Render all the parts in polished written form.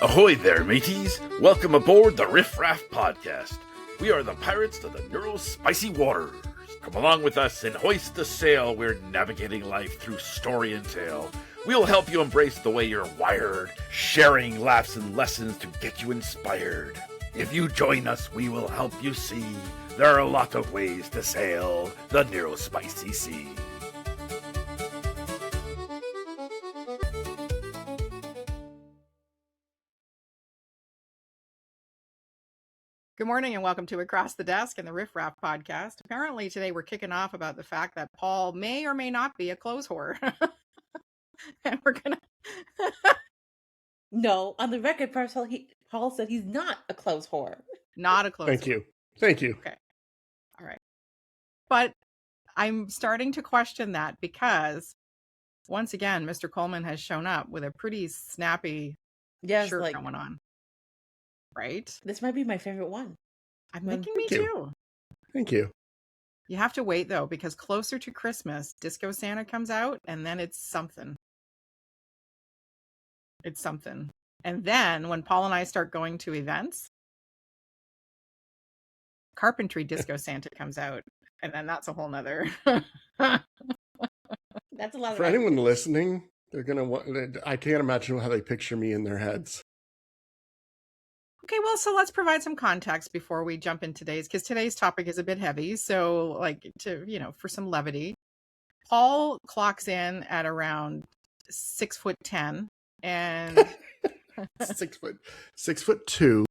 Ahoy there, mateys! Welcome aboard the Riff, Raff podcast. We are the pirates of the neuro-spicy waters. Come along with us and hoist the sail. We're navigating life through story and tale. We'll help you embrace the way you're wired, sharing laughs and lessons to get you inspired. If you join us, we will help you see there are a lot of ways to sail the neuro-spicy sea. Good morning and welcome to Across the Desk and the Riff Raff podcast. Apparently today we're kicking off about the fact that Paul may or may not be a clothes whore. And we're gonna No, on the record, Paul said he's not a clothes whore. not a clothes Thank whore. you. Thank you. Okay. All right. But I'm starting to question that because once again, Mr. Coleman has shown up with a pretty snappy Yes, shirt like going on. Right? this might be my favorite one. I'm Well, thinking me thank you. too. Thank you. You have to wait though, because closer to Christmas, Disco Santa comes out and then it's something. It's something. And then when Paul and I start going to events, Carpentry Disco Santa comes out. And then that's a whole nother. That's a lot of For anyone listening, they're gonna want. I can't imagine how they picture me in their heads. Okay, well, so let's provide some context before we jump in because today's topic is a bit heavy. So, for some levity, Paul clocks in at around 6'10", and 6'2".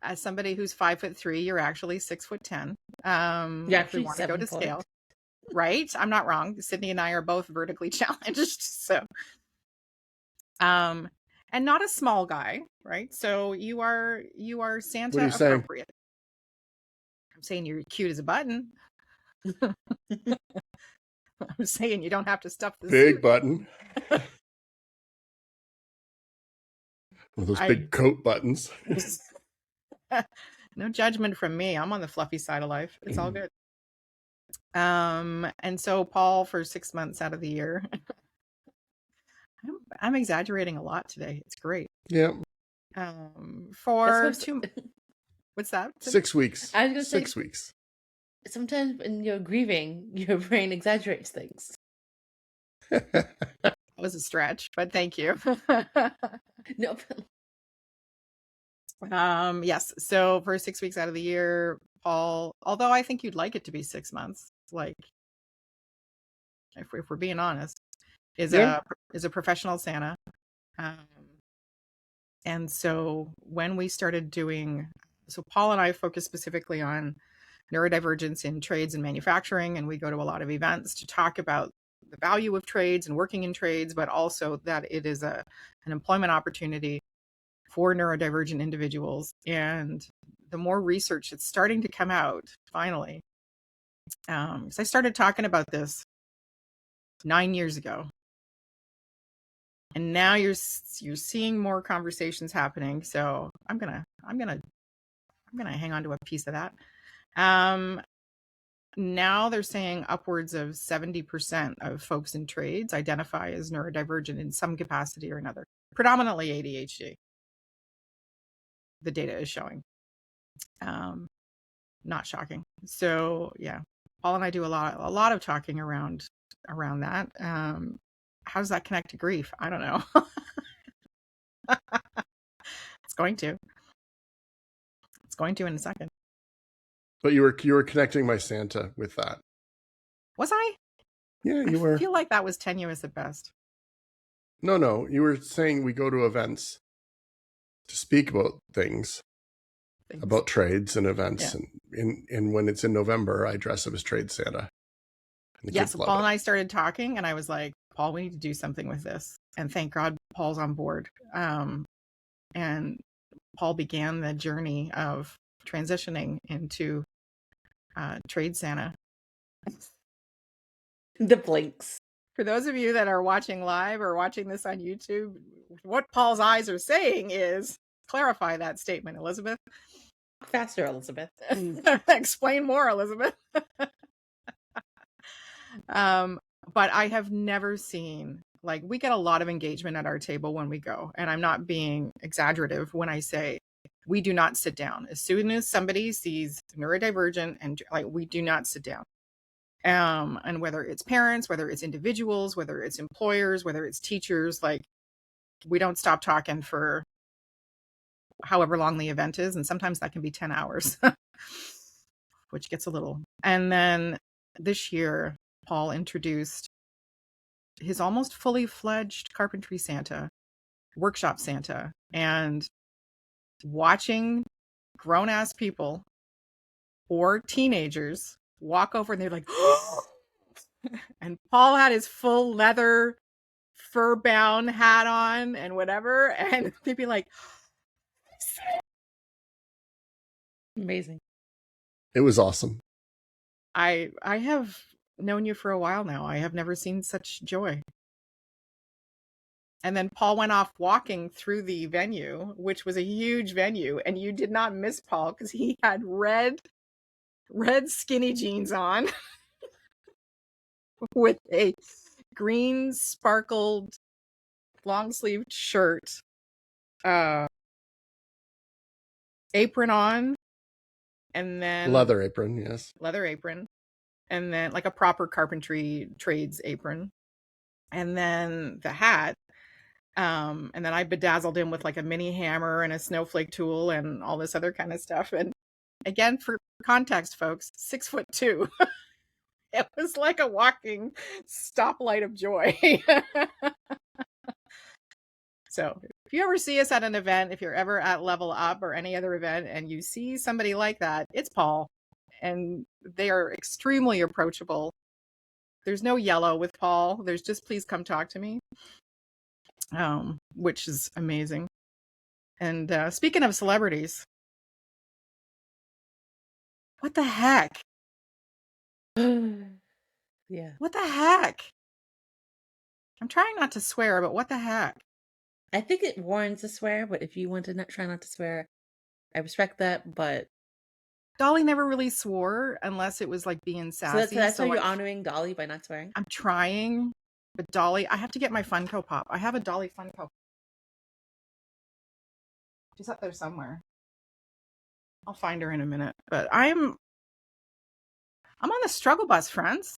as somebody who's 5'3", you're actually 6'10". You're If we actually want to go to 7 scale, foot. right? I'm not wrong. Sydney and I are both vertically challenged, so and not a small guy, right? So you are Santa What are you saying? appropriate. I'm saying you're cute as a button. I'm saying you don't have to stuff the Big suit. button. With those big coat buttons. No judgment from me. I'm on the fluffy side of life. It's all good. And so Paul, for 6 months out of the year, I'm exaggerating a lot today. It's great. Yeah. For what's that? 6 weeks. I was gonna say 6 weeks. sometimes when you're grieving, your brain exaggerates things. That was a stretch, but thank you. No, Yes. So for 6 weeks out of the year, Paul, although I think you'd like it to be 6 months, like if we're being honest, is a professional Santa. And so when we started so Paul and I focus specifically on neurodivergence in trades and manufacturing, and we go to a lot of events to talk about the value of trades and working in trades, but also that it is an employment opportunity for neurodivergent individuals. And the more research that's starting to come out, finally, because I started talking about this 9 years ago, and now you're seeing more conversations happening. So I'm gonna hang on to a piece of that. Now they're saying upwards of 70% of folks in trades identify as neurodivergent in some capacity or another, predominantly ADHD. The data is showing. Not shocking. So yeah, Paul and I do a lot of talking around that. How does that connect to grief? I don't know. It's going to in a second. But you were connecting my Santa with that. Was I? Yeah, you were. I feel like that was tenuous at best. No. You were saying we go to events to speak about things. About trades and events. Yeah. And when it's in November, I dress up as Trade Santa. Yes, so Paul and I started talking, and I was like, Paul, we need to do something with this. And thank God Paul's on board. And Paul began the journey of transitioning into Trade Santa. The blinks. For those of you that are watching live or watching this on YouTube, what Paul's eyes are saying is, clarify that statement, Elizabeth. Faster, Elizabeth. Explain more, Elizabeth. But I have never seen Like, we get a lot of engagement at our table when we go. And I'm not being exaggerative when I say we do not sit down. As soon as somebody sees neurodivergent, and like, we do not sit down. And whether it's parents, whether it's individuals, whether it's employers, whether it's teachers, like, we don't stop talking for however long the event is. And sometimes that can be 10 hours, which gets a little. And then this year, Paul introduced his almost fully fledged carpentry Santa, workshop Santa, and watching grown ass people or teenagers walk over and they're like, and Paul had his full leather fur bound hat on and whatever. And they'd be like, Amazing. It was awesome. I have known you for a while now. I have never seen such joy. And then Paul went off walking through the venue, which was a huge venue, and you did not miss Paul because he had red skinny jeans on with a green sparkled long sleeved shirt, apron on, and then Leather apron, yes. leather apron, and then like a proper carpentry trades apron, and then the hat. And then I bedazzled him with like a mini hammer and a snowflake tool and all this other kind of stuff. And again, for context, folks, 6'2". It was like a walking stoplight of joy. So if you ever see us at an event, if you're ever at Level Up or any other event and you see somebody like that, it's Paul. And they are extremely approachable. There's no yellow with Paul. There's just, please come talk to me. Which is amazing. And speaking of celebrities, what the heck? Yeah. What the heck? I'm trying not to swear, but what the heck? I think it warrants a swear, but if you want to try not to swear, I respect that. But Dolly never really swore unless it was like being sassy. so that's So how you're like, honoring Dolly by not swearing. I'm trying, but Dolly, I have to get my Funko Pop. I have a Dolly Funko. She's up there somewhere. I'll find her in a minute. But I'm on the struggle bus, friends.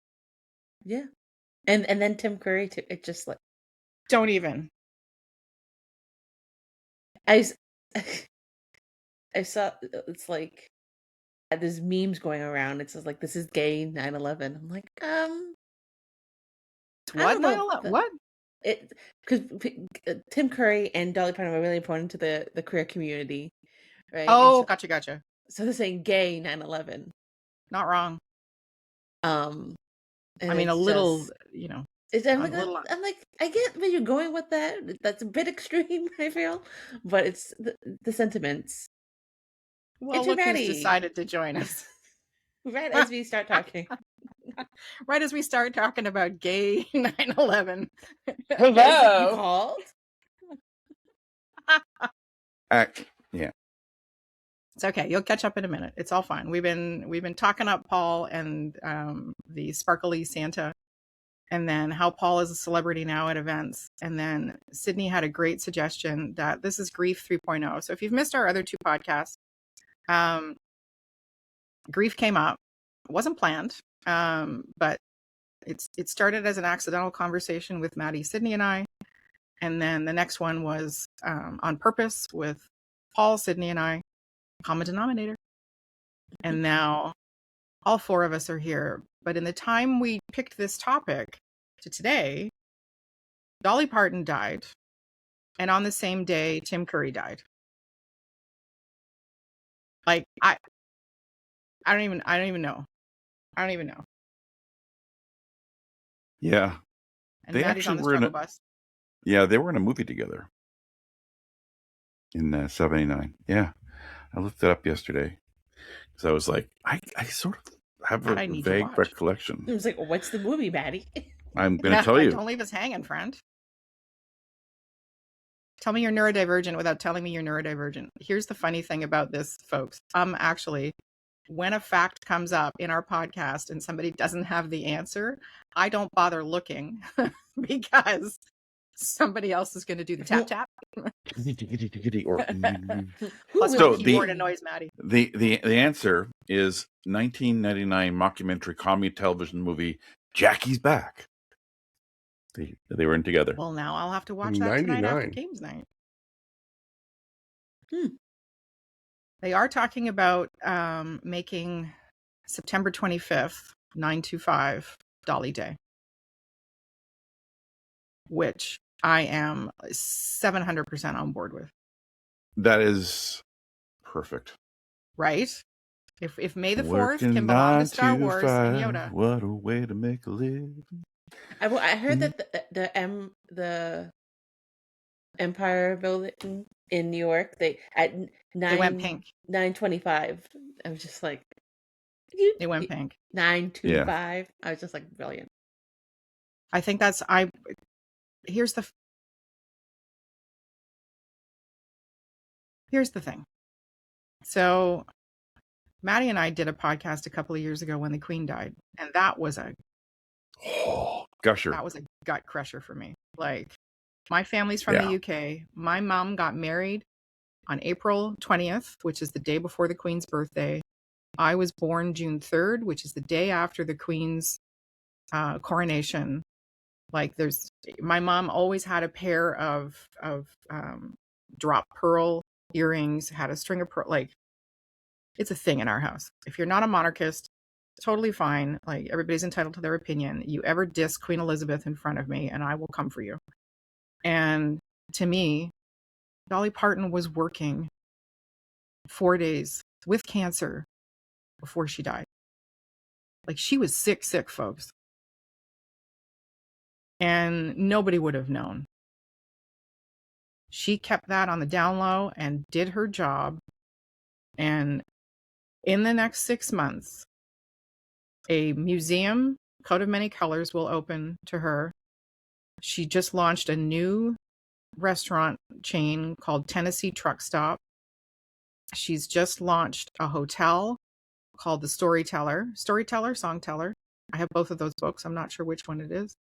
Yeah. And then Tim Curry too. It just like Don't even. I saw it's like there's memes going around. It says like this is gay 9/11. I'm like, What? don't know. What? It because Tim Curry and Dolly Parton are really important to the queer community, right? Oh, And gotcha. so they're saying gay 9/11. Not wrong. And I mean, a it's little, just- you know. I'm a like, little- I'm like, I get where you're going with that. That's a bit extreme, I feel, but it's the sentiments. Well, It's look who's Maddie. decided to join us. Right as we start talking. Right as we start talking about gay 9/11. That's what you called? Yeah. It's okay. You'll catch up in a minute. It's all fine. We've been talking up Paul and the sparkly Santa, and then how Paul is a celebrity now at events. And then Sydney had a great suggestion that this is Grief 3.0. So if you've missed our other two podcasts, Grief came up. It wasn't planned, but it started as an accidental conversation with Maddie, Sydney, and I. And then the next one was on purpose with Paul, Sydney, and I. Common denominator. And now all four of us are here. But in the time we picked this topic to today, Dolly Parton died. And on the same day, Tim Curry died. Like, I don't even know. I don't even know. Yeah. And They Maddie's on actually the were in struggle a- bus. Yeah, they were in a movie together in 79. Yeah. I looked it up yesterday because I was like, I sort of have That I a need to vague watch. recollection. I was like, what's the movie, Maddie? I'm going to tell you. Don't leave us hanging, friend. Tell me you're neurodivergent without telling me you're neurodivergent. Here's the funny thing about this, folks. I'm actually when a fact comes up in our podcast and somebody doesn't have the answer, I don't bother looking because somebody else is going to do the tap tap. Or Plus, So my the- keyboard annoys Maddie. the answer is 1999 mockumentary comedy television movie Jackie's Back. They were in together. Well, now I'll have to watch that tonight after 99. games night. Hmm. They are talking about making September 25th, 925 Dolly Day, which I am 700% on board with. That is perfect. Right? If May the 4th Working can belong to 9 Star to Wars and 5, Yoda. What a way to make a living. I heard that the Empire building in New York, they at They went pink. 9:25. I was just like, They went pink. 9:25. I was just like, brilliant. I think here's the thing. So Maddie and I did a podcast a couple of years ago when the Queen died, and that was a Gusher. gut crusher for me. Like, my family's from the UK. My mom got married on April 20th, which is the day before the Queen's birthday. I was born June 3rd, which is the day after the Queen's coronation. Like, my mom always had a pair of drop pearl earrings, had a string of pearl. Like, it's a thing in our house. If you're not a monarchist, totally fine. Like, everybody's entitled to their opinion. You ever diss Queen Elizabeth in front of me and I will come for you. And to me, Dolly Parton was working 4 days with cancer before she died. Like, she was sick, folks. And nobody would have known. She kept that on the down low and did her job. And in the next 6 months, a museum, Coat of Many Colors, will open to her. She just launched a new restaurant chain called Tennessee Truck Stop. She's just launched a hotel called The Storyteller, Songteller. I have both of those books. I'm not sure which one it is.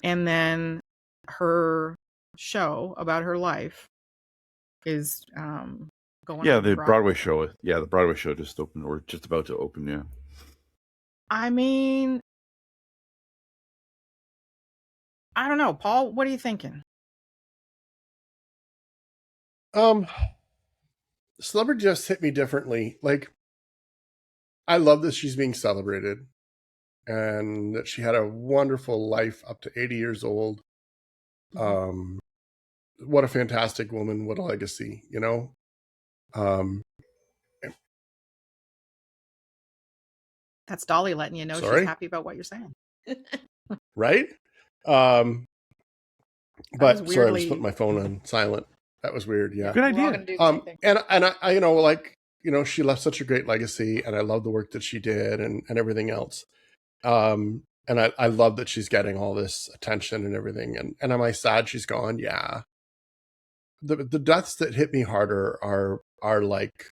And then her show about her life is going Yeah, on the Broadway show. Yeah, the Broadway show just opened, or just about to open. Yeah. I mean, I don't know, Paul. What are you thinking? Celebrity just hit me differently. Like, I love that she's being celebrated and that she had a wonderful life up to 80 years old. What a fantastic woman. What a legacy, you know? That's Dolly letting you know Sorry? she's happy about what you're saying. Right? But sorry, I was putting my phone on silent. That was weird. Yeah. Good We're all idea. gonna do the same thing. And I, you know, like, you know, she left such a great legacy, and I love the work that she did and everything else. And I love that she's getting all this attention and everything. And am I sad she's gone? Yeah. The deaths that hit me harder are like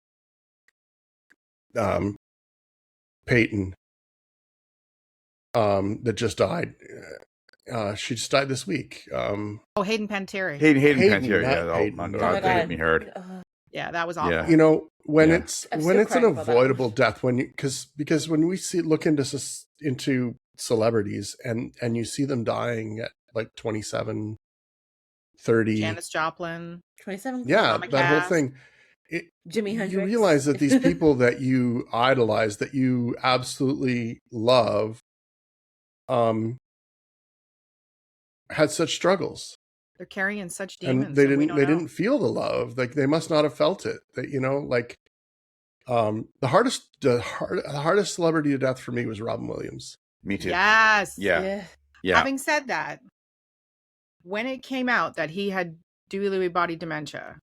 Peyton, that just died. She just died this week. Hayden Panettiere. Hayden Hayden, Panettiere. not Yeah, Hayden. oh my Oh my God, that hit God. me hard. Yeah, that was awful. Yeah. You know, when Yeah. it's I'm when still it's an crying about that avoidable one. death, when you because when we look into celebrities and you see them dying at like 27, 30. Janis Joplin. 27. Yeah, Mama that whole Cass. thing. Jimi Hendrix. You realize that these people that you idolize, that you absolutely love, had such struggles, They're carrying such demons. and they we didn't don't know. didn't feel the love. Like, they must not have felt it. That, you know, like, the hardest celebrity to death for me was Robin Williams. Me too. Yes. Yeah. Having said that, when it came out that he had Dewey Louie body dementia,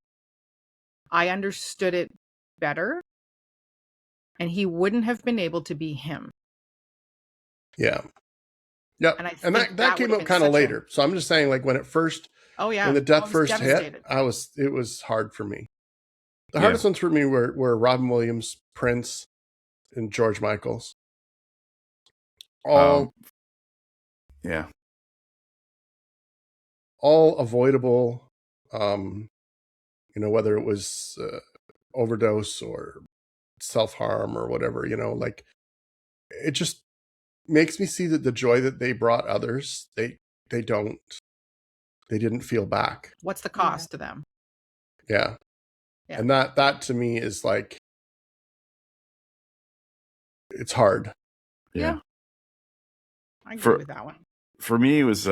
I understood it better, and he wouldn't have been able to be him. Yeah. Yep. And I And think that came would up have kind been of such a- later. So I'm just saying, like, when it first, Oh yeah. when the death I was first devastated. hit, it was hard for me. The Yeah. hardest ones for me were Robin Williams, Prince, and George Michael's. All Yeah. all avoidable, whether it was overdose or self-harm or whatever, like it just makes me see that the joy that they brought others, they didn't feel back. What's the cost to them? Yeah. Yeah. And that to me is like, it's hard. Yeah. I agree with that one. For me, it was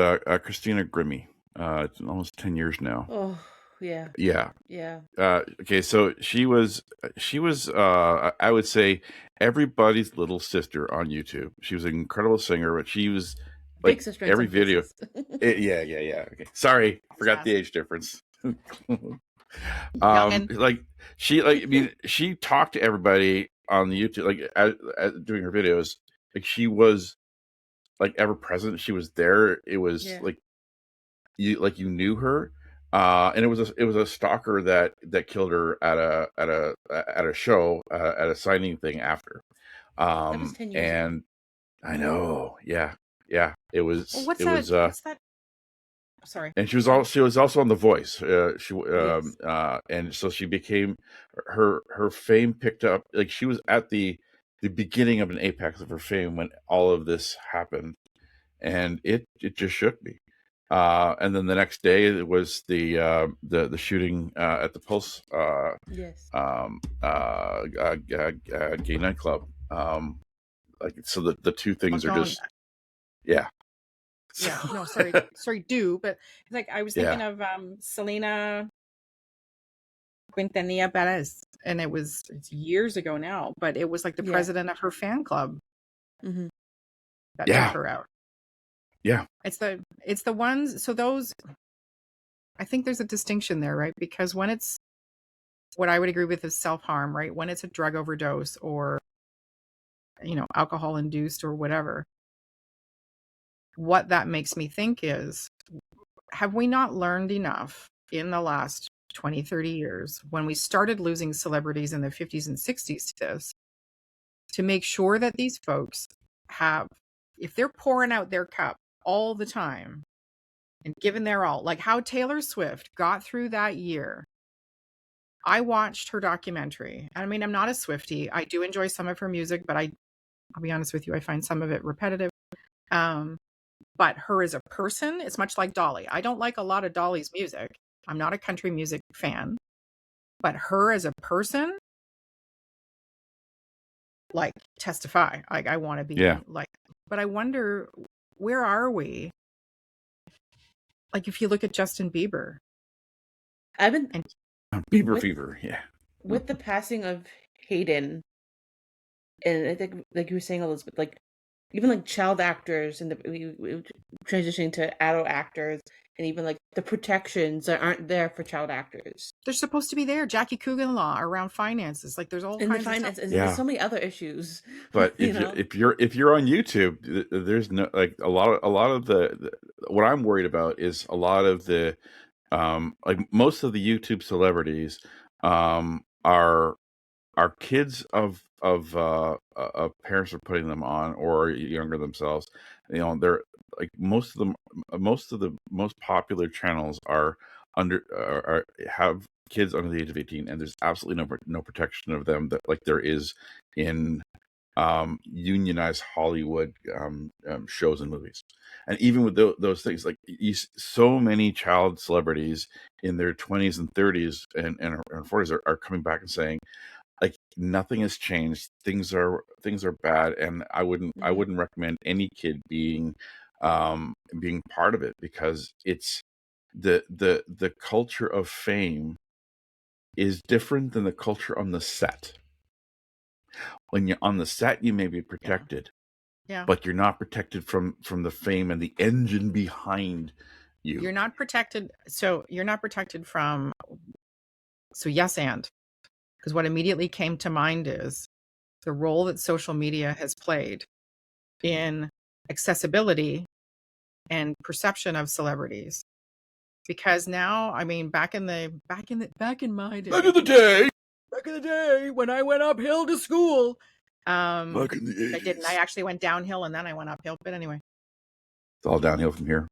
Christina Grimmie. It's almost 10 years now. Oh, yeah. Yeah. Yeah. Okay, so she was I would say everybody's little sister on YouTube. She was an incredible singer, but she was like Big sister. every video. Yeah. Okay, sorry, forgot the age difference. Like she, like, I mean, she talked to everybody on the YouTube, like doing her videos. Like she was like ever present. She was there. It was like you knew her. And it was a stalker that killed her at a show, at a signing thing after. That was 10 years ago. I know, yeah. It was. Well, what's that? Sorry. And she was also on The Voice. And so she became her fame picked up. Like she was at the beginning of an apex of her fame when all of this happened, and it just shook me. And then the next day it was the shooting at the Pulse gay nightclub. Like, so the two things are just yeah. No, sorry, but like I was thinking of Selena Quintanilla Perez, and it's years ago now, but it was like the president of her fan club that took her out. Yeah. It's the ones, so those, I think there's a distinction there, right? Because when it's, what I would agree with is self-harm, right? When it's a drug overdose or, alcohol induced or whatever, what that makes me think is, have we not learned enough in the last 20, 30 years when we started losing celebrities in the 50s and 60s to this, to make sure that these folks have, if they're pouring out their cup all the time and giving their all, like how Taylor Swift got through that year. I watched her documentary. I mean, I'm not a Swiftie. I do enjoy some of her music, but I'll be honest with you, I find some of it repetitive. But her as a person, it's much like Dolly. I don't like a lot of Dolly's music. I'm not a country music fan, but her as a person, like, testify. Like, I want to be like, but I wonder, where are we? Like, if you look at Justin Bieber. Bieber fever, yeah. With the passing of Hayden, and I think, like you were saying, Elizabeth, like, even like child actors and transitioning to adult actors, and even like the protections that aren't there for child actors. They're supposed to be there. Jackie Coogan law around finances. Like, there's all kinds of stuff. There's so many other issues. But if you're on YouTube, there's no, like, a lot of the what I'm worried about is a lot of the like most of the YouTube celebrities are kids of parents are putting them on, or younger themselves. They're like, most of the most popular channels are have kids under the age of 18, and there's absolutely no protection of them that like there is in unionized Hollywood shows and movies. And even with those things, like, so many child celebrities in their 20s and 30s and 40s are coming back and saying, like, nothing has changed. Things are bad, and I wouldn't recommend any kid being part of it, because it's the culture of fame is different than the culture on the set. When you're on the set, you may be protected, but you're not protected from the fame and the engine behind you. You're not protected. So you're not protected from. So yes, and. Because what immediately came to mind is the role that social media has played in accessibility and perception of celebrities. Because now, I mean, back in my day, back in the day when I went uphill to school, Back in the I didn't. 80s. I actually went downhill and then I went uphill. But anyway, It's all downhill from here.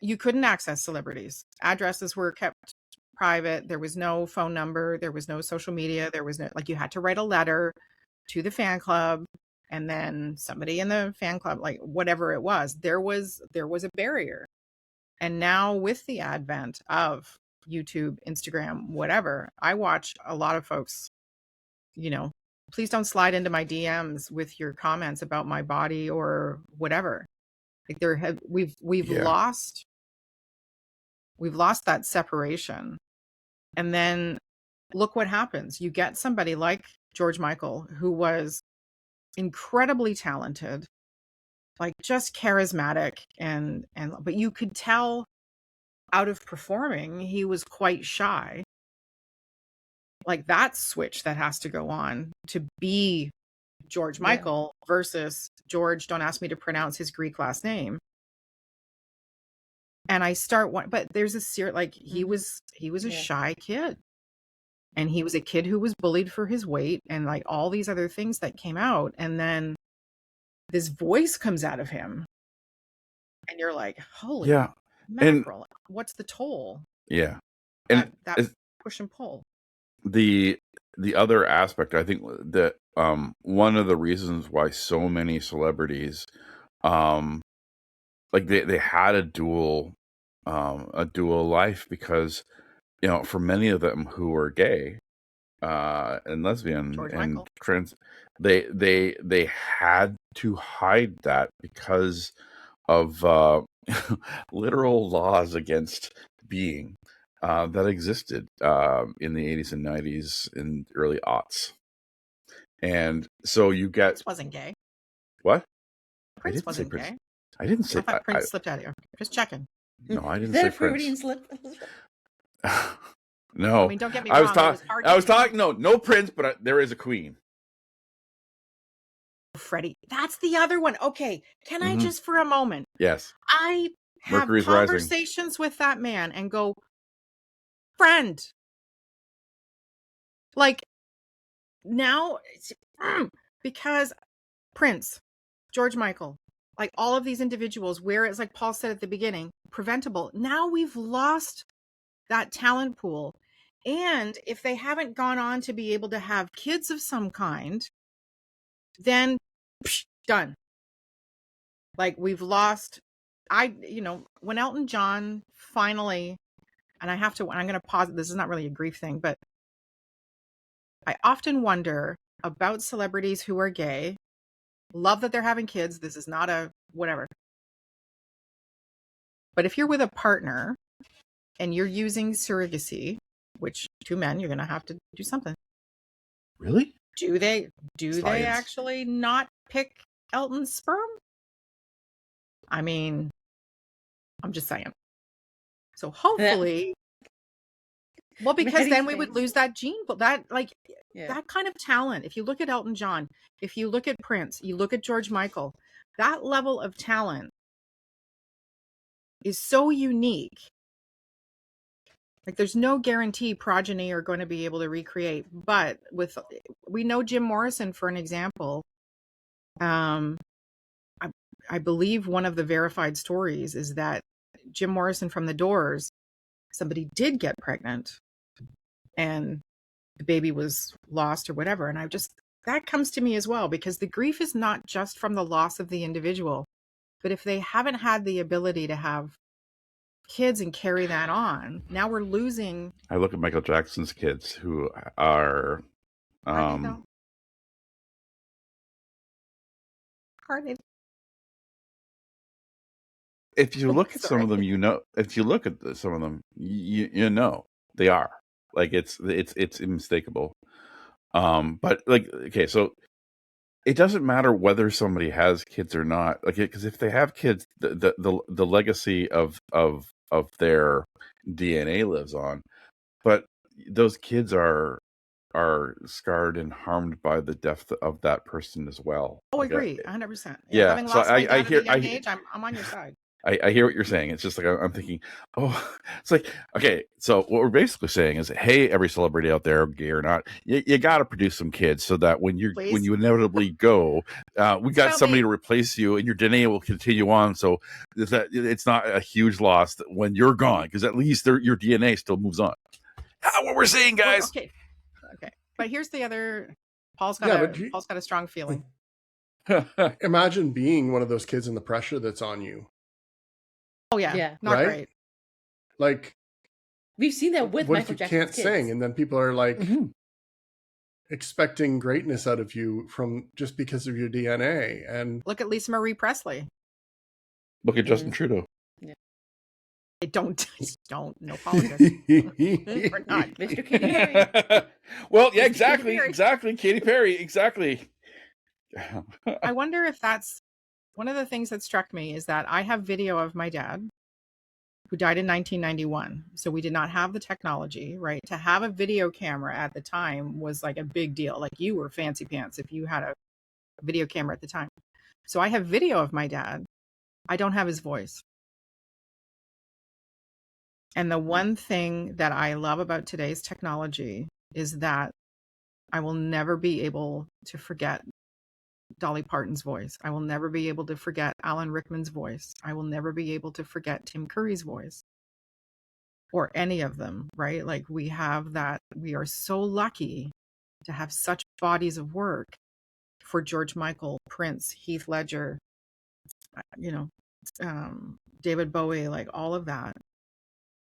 you couldn't access celebrities. Addresses were kept private. There was no phone number. There was no social media. There was no, like, you had to write a letter to the fan club, and then somebody in the fan club, like whatever it was, there was a barrier. And now with the advent of YouTube, Instagram, whatever, I watch a lot of folks, please don't slide into my DMs with your comments about my body or whatever. Like we've Yeah. lost that separation. And then look what happens. You get somebody like George Michael, who was incredibly talented, like just charismatic, but you could tell out of performing, he was quite shy. Like that switch that has to go on to be George Michael versus George, don't ask me to pronounce his Greek last name. And I start one, but there's he was a shy kid. And he was a kid who was bullied for his weight and like all these other things that came out. And then this voice comes out of him. And you're like, holy mackerel, what's the toll? Yeah. And that push and pull. The other aspect, I think that one of the reasons why so many celebrities like they had a dual life, because for many of them who were gay and lesbian George and Michael. trans, they had to hide that because of literal laws against being that existed in the 80s and 90s and early aughts. And so you get... Prince wasn't gay. What? Prince wasn't gay. I didn't say... I thought Prince slipped out of here. Just checking. No, I didn't say Prince. No. I mean, don't get me wrong. I was talking... No Prince, but there is a queen. Freddie. That's the other one. Okay. Can I just for a moment? Yes. I have Mercury's conversations with that man and go, friend. Like, now, because Prince, George Michael, like all of these individuals, where it's like Paul said at the beginning, preventable. Now we've lost that talent pool. And if they haven't gone on to be able to have kids of some kind, then done. Like we've lost, when Elton John finally, and I'm going to pause, this is not really a grief thing, but I often wonder about celebrities who are gay. Love that they're having kids. This is not a whatever. But if you're with a partner and you're using surrogacy, which two men, you're going to have to do something. Really? Do they actually not pick Elton's sperm? I mean, I'm just saying. So hopefully, well, because then we would lose that gene, but that kind of talent. If you look at Elton John, if you look at Prince, you look at George Michael, that level of talent is so unique. Like there's no guarantee progeny are going to be able to recreate, but we know Jim Morrison, for an example. I believe one of the verified stories is that Jim Morrison from The Doors, somebody did get pregnant and the baby was lost or whatever. And that comes to me as well, because the grief is not just from the loss of the individual, but if they haven't had the ability to have kids and carry that on, now we're losing. I look at Michael Jackson's kids who are Are they? If you look at some of them, if you look at some of them, you know they are. Like it's unmistakable. But like, okay, so it doesn't matter whether somebody has kids or not. Like, because if they have kids, the legacy of their DNA lives on. But those kids are scarred and harmed by the death of that person as well. Oh, I agree, 100%. Yeah, Having so lost my dad at a young I age, I'm on your side. I hear what you're saying. It's just like I'm thinking, oh, it's like, okay, so what we're basically saying is, hey, every celebrity out there, gay or not, you got to produce some kids so that when you Please. inevitably go, we got Tell somebody me. to replace you, and your DNA will continue on. So that it's not a huge loss when you're gone, because at least your DNA still moves on. What we're saying, Well, guys. okay. But here's the other. Paul's got a strong feeling. Imagine being one of those kids and the pressure that's on you. Oh yeah. Not right? great. Like, we've seen that with what Michael if you Jackson's can't kids. sing, and then people are like expecting greatness out of you from just because of your DNA? And look at Lisa Marie Presley. Look at Justin Trudeau. Yeah. Don't no politics. We're not. Mr. Katy Perry. Well, yeah, exactly. Katy Perry, exactly. I wonder if that's one of the things that struck me is that I have video of my dad who died in 1991. So we did not have the technology, right? To have a video camera at the time was like a big deal. Like you were fancy pants if you had a video camera at the time. So I have video of my dad. I don't have his voice. And the one thing that I love about today's technology is that I will never be able to forget Dolly Parton's voice. I will never be able to forget Alan Rickman's voice. I will never be able to forget Tim Curry's voice or any of them, right? Like we have that. We are so lucky to have such bodies of work for George Michael, Prince, Heath Ledger, David Bowie, like all of that.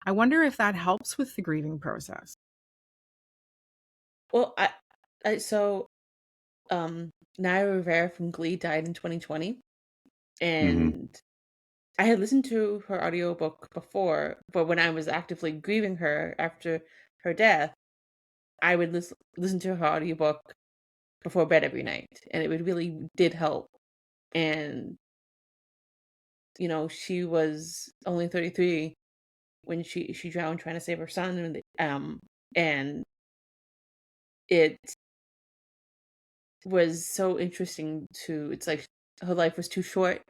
I wonder if that helps with the grieving process. Well, Naya Rivera from Glee died in 2020, and I had listened to her audiobook before, but when I was actively grieving her after her death, I would listen to her audiobook before bed every night, and it really did help. And she was only 33 when she drowned trying to save her son, and it was so interesting it's like her life was too short,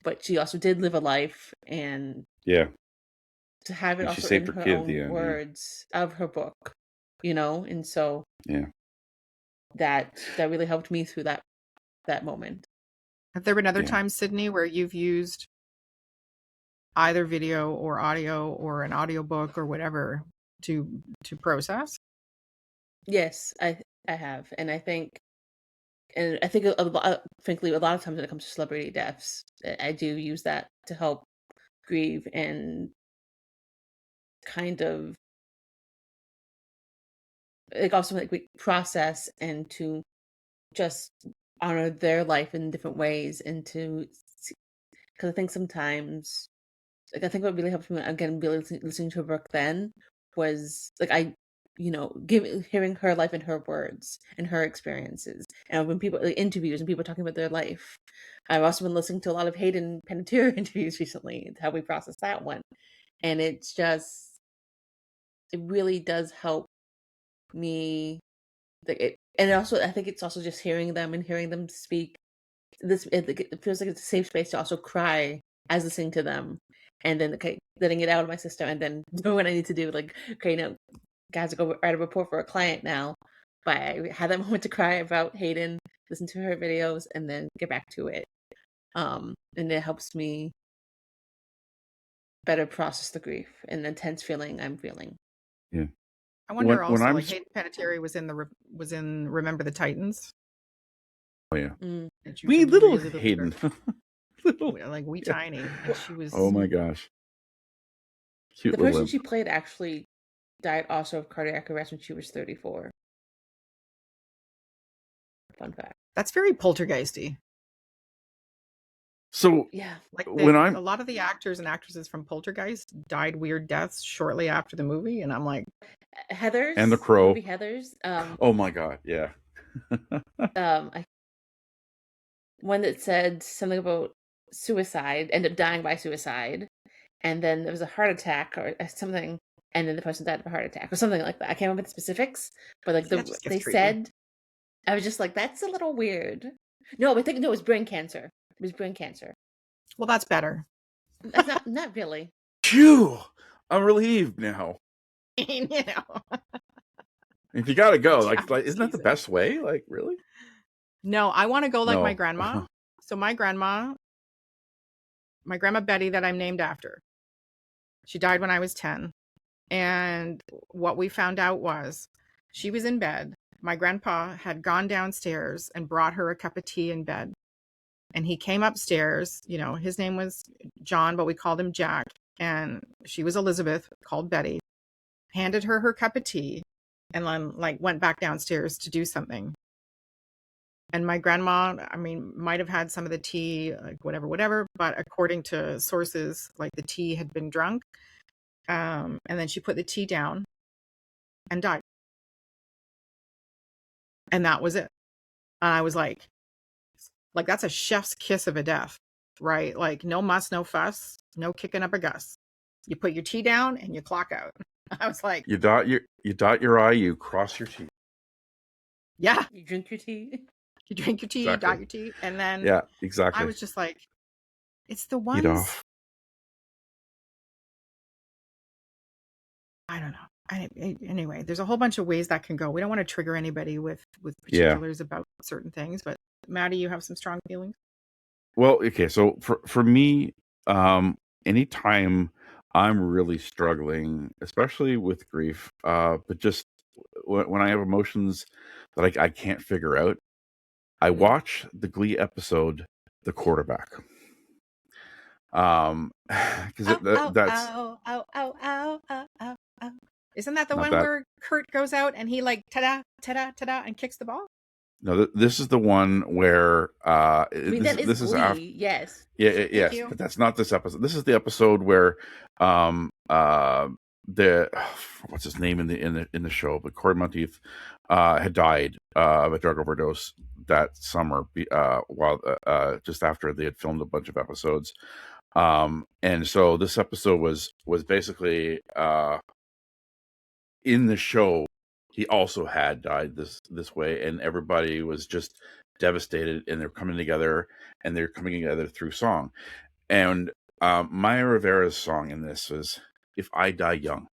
but she also did live a life, and to have it also in her own words of her book, and so that really helped me through that moment. Have there been other times, Sydney, where you've used either video or audio or an audiobook or whatever to process? Yes, I have, and I think frankly, a lot of times when it comes to celebrity deaths, I do use that to help grieve and kind of like also like we process and to just honor their life in different ways, and because I think sometimes, like, I think what really helped me again really listening to her book then was like hearing her life in her words and her experiences, and when people interviews and people talking about their life. I've also been listening to a lot of Hayden Panettiere interviews recently, how we process that one, and it really does help me. And also I think it's also just hearing them speak. It feels like it's a safe space to also cry as listening to them, and then letting it out of my system, and then doing what I need to do. Like, okay, now guys, go write a report for a client now. But I had that moment to cry about Hayden, listen to her videos, and then get back to it. And it helps me better process the grief and the intense feeling I'm feeling. Yeah. I wonder also, like Hayden Panettiere was in Remember the Titans. Oh yeah, wee little Hayden, like wee tiny. And she was. Oh my gosh, cute. The person she played actually died also of cardiac arrest when she was 34. Fun fact. That's very poltergeisty. So yeah, like a lot of the actors and actresses from Poltergeist died weird deaths shortly after the movie, and I'm like, Heathers and The Crow. Heathers. Oh my god, yeah. One that said something about suicide, ended up dying by suicide, and then there was a heart attack or something, and then the person died of a heart attack or something like that. I can't remember the specifics, but like they said, I was just like, that's a little weird. No, I think it was brain cancer. It was brain cancer. Well, that's better. Not really. Phew! I'm relieved now. You know. If you gotta go, like Taffy isn't that the season. best way? Like, really? No, I want to go like my No. grandma. So my grandma Betty that I'm named after, she died when I was 10. And what we found out was she was in bed. My grandpa had gone downstairs and brought her a cup of tea in bed. And he came upstairs, you know, his name was John, but we called him Jack. And she was Elizabeth, called Betty, handed her her cup of tea, and then like went back downstairs to do something. And my grandma, I mean, might have had some of the tea, like whatever, but according to sources, like the tea had been drunk. And then she put the tea down and died. And that was it. And I was like that's a chef's kiss of a death, right? Like no muss, no fuss, no kicking up a gus. You put your tea down and you clock out. I was like, You dot your I, you cross your T. yeah. You drink your tea. You drink your tea, Exactly. you dot your tea, and then Yeah, exactly. I was just like, it's the Eat ones. off. I don't know. Anyway, there's a whole bunch of ways that can go. We don't want to trigger anybody with particulars about certain things, but Maddie, you have some strong feelings. Well, okay, so for me, anytime I'm really struggling, especially with grief, but just when I have emotions that I can't figure out, I watch the Glee episode, The Quarterback. Because that's ow, ow, ow, ow, ow, ow, ow. Isn't that the Not one that. where Kurt goes out and he like ta-da, ta-da, ta-da, and kicks the ball? No, this is the one where I mean, this, that is this Glee. is after. Yes. Yes, you. but that's not this episode. This is the episode where the what's his name in the show, but Corey Monteith had died of a drug overdose that summer while just after they had filmed a bunch of episodes. And so this episode was basically in the show. He also had died this way, and everybody was just devastated, and they're coming together through song. And Maya Rivera's song in this was "If I Die Young."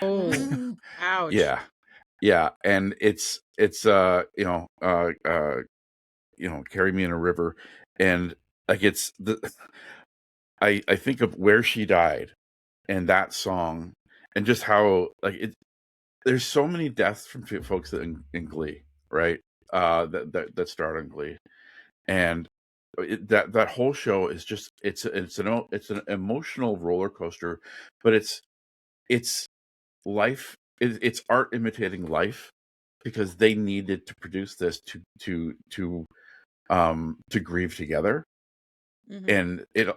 Oh, ouch. Yeah, and it's "Carry Me in a River," and like it's I think of where she died and that song, and just how like it. There's so many deaths from folks that in Glee, right? That start on Glee, and that whole show is just it's an emotional roller coaster, but it's life. It's art imitating life, because they needed to produce this to grieve together. Mhm. And it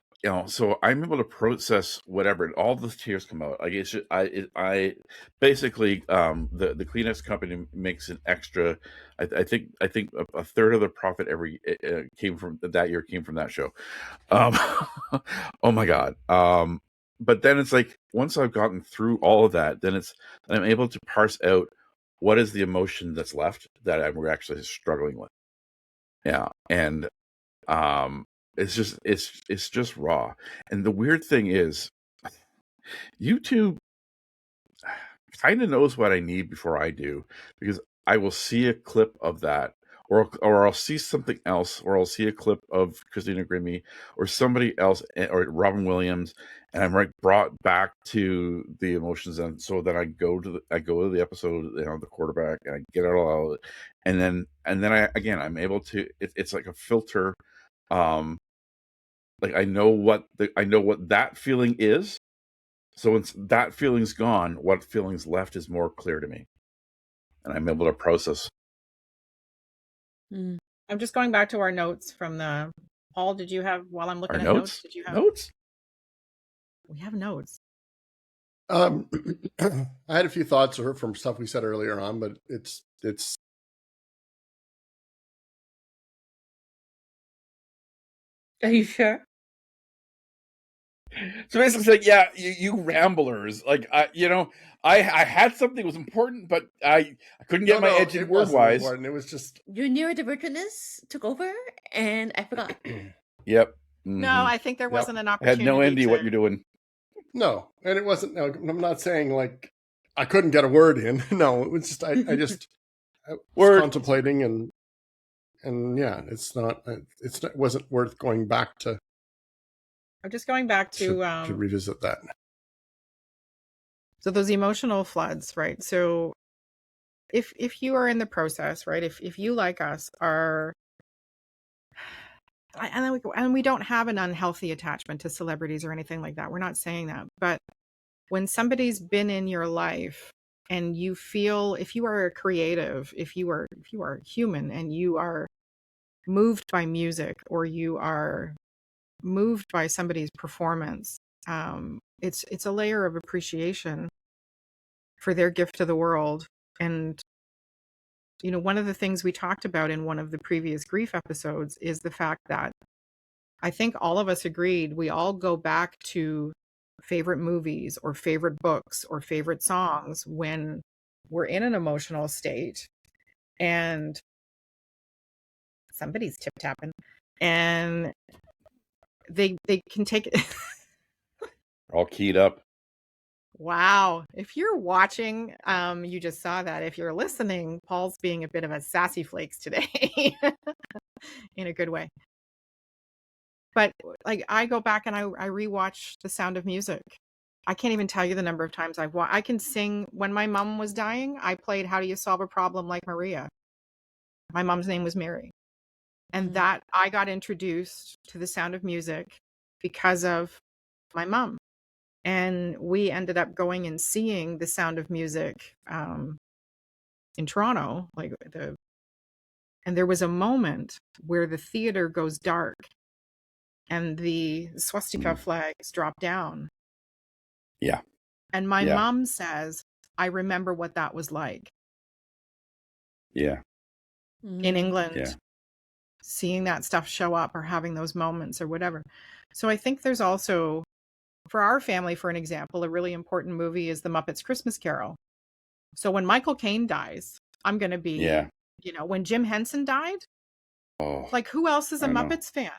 so I'm able to process whatever, and all the tears come out. Like it's just, I basically the Kleenex company makes an extra. I think a third of the profit came from that show. Oh my god. But then it's like once I've gotten through all of that, then I'm able to parse out what is the emotion that's left that I'm actually struggling with. Yeah, and it's just raw. And the weird thing is, YouTube kind of knows what I need before I do, because I will see a clip of that, or I'll see something else, or I'll see a clip of Christina Grimmie or somebody else, or Robin Williams, and I'm brought back to the emotions, and so then I go to the episode, the quarterback, and I get it all out, and then I'm able to. It's like a filter. Like I know what that feeling is. So once that feeling's gone, what feeling's left is more clear to me, and I'm able to process. Mm. I'm just going back to our notes from the Paul. Did you have, while I'm looking Our at notes? Did you have Notes? We have notes. I had a few thoughts from stuff we said earlier on, but it's Are you sure? So basically, like, yeah, you ramblers, like I had something that was important, but I couldn't get my edge in word wise. It was just Your neurodivergentness took over, and I forgot. Yep. No, Mhm. I think there Yep. wasn't an I had opportunity. no idea what you're doing. No, and it wasn't. No, I'm not saying like I couldn't get a word in. No, it was just I was Word. contemplating and yeah, it wasn't worth going back to I'm just going back to to revisit that. so those emotional floods, right? So if you are in the process, right? If you like us are and we don't have an unhealthy attachment to celebrities or anything like that. We're not saying that. But when somebody's been in your life and you feel, if you are a creative, if you are human and you are moved by music or you are moved by somebody's performance, it's a layer of appreciation for their gift to the world. And one of the things we talked about in one of the previous grief episodes is the fact that I think all of us agreed we all go back to favorite movies or favorite books or favorite songs when we're in an emotional state and somebody's tip tapping and they can take it. All keyed up. Wow. If you're watching, you just saw that. If you're listening, Paul's being a bit of a sassy flakes today in a good way. But like I go back and I rewatch The Sound of Music. I can't even tell you the number of times I can sing. When my mom was dying, I played How Do You Solve a Problem Like Maria. My mom's name was Mary. And that I got introduced to The Sound of Music because of my mom. And we ended up going and seeing The Sound of Music in Toronto. And there was a moment where the theater goes dark and the swastika flags drop down. Yeah. And my mom says, I remember what that was like. Yeah. In England, Yeah. seeing that stuff show up or having those moments or whatever. So I think there's also, for our family, for an example, a really important movie is The Muppets Christmas Carol. So when Michael Caine dies, I'm going to be, when Jim Henson died, like who else is a Muppets fan?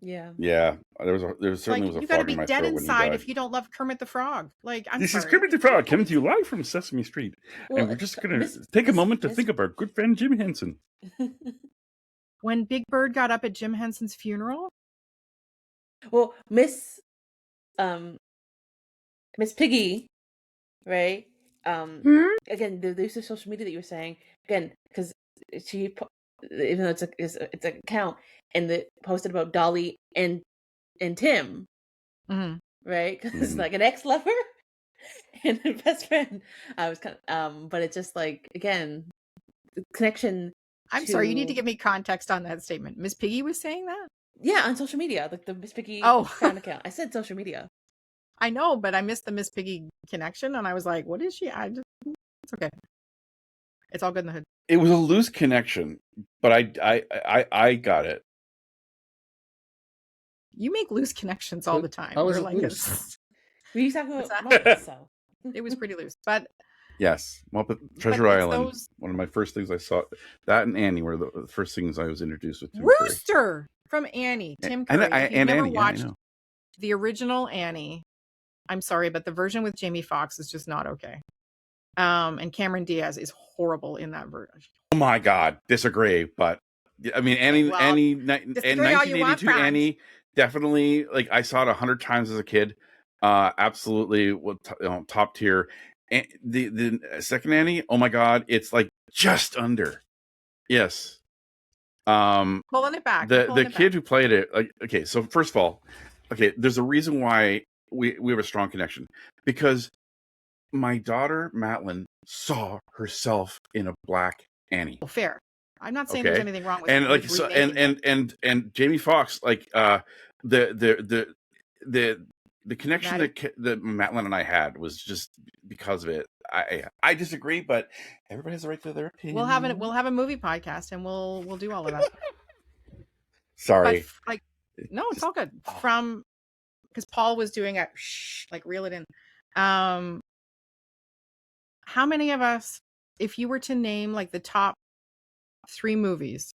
Yeah. Yeah. There certainly was a you got to frog be in my dead throat when he inside died. if you don't love Kermit the Frog. Like, I'm This sorry. is Kermit the Frog coming to you live from Sesame Street. Well, and we're just going to take a moment to think of our good friend Jim Henson. When Big Bird got up at Jim Henson's funeral? Well, Miss Piggy, right? Again, there's the social media that you were saying again because she, even though it's an account and the posted about Dolly and Tim, right? Because like an ex-lover and a best friend. I was kind of but it's just like again the connection. I'm sorry, you need to give me context on that statement. Miss Piggy was saying that? Yeah, on social media, like the Miss Piggy fan account. I said social media. I know, but I missed the Miss Piggy connection, and I was like, "What is she?" It's okay. It's all good in the hood. It was a loose connection, but I got it. You make loose connections all the time. How was it loose? Were you talking about Muppets? So it was pretty loose, but yes, Muppet Treasure Island. One of my first things I saw. That and Annie were the first things I was introduced with. Rooster from Annie, Tim Curry. If you've never watched the original Annie, I'm sorry, but the version with Jamie Foxx is just not okay. And Cameron Diaz is horrible in that version. Oh my God, disagree. But I mean, Annie, and 1982 Annie, definitely. Like I saw it 100 times as a kid. Absolutely, top tier. And the second Annie, oh my God, it's like just under. Yes. Pulling it back. The kid who played it. Like, okay, so first of all, there's a reason why we have a strong connection because my daughter Madeline saw herself in a black Annie. Well, fair. I'm not saying there's anything wrong with and like so and Jamie Foxx, like the connection that Madeline and I had was just because of it. I disagree, but everybody has the right to their opinion. We'll have a movie podcast and we'll do all of that. Sorry. But, no, it's all good. Because Paul was doing a reel it in. How many of us, if you were to name like the top 3 movies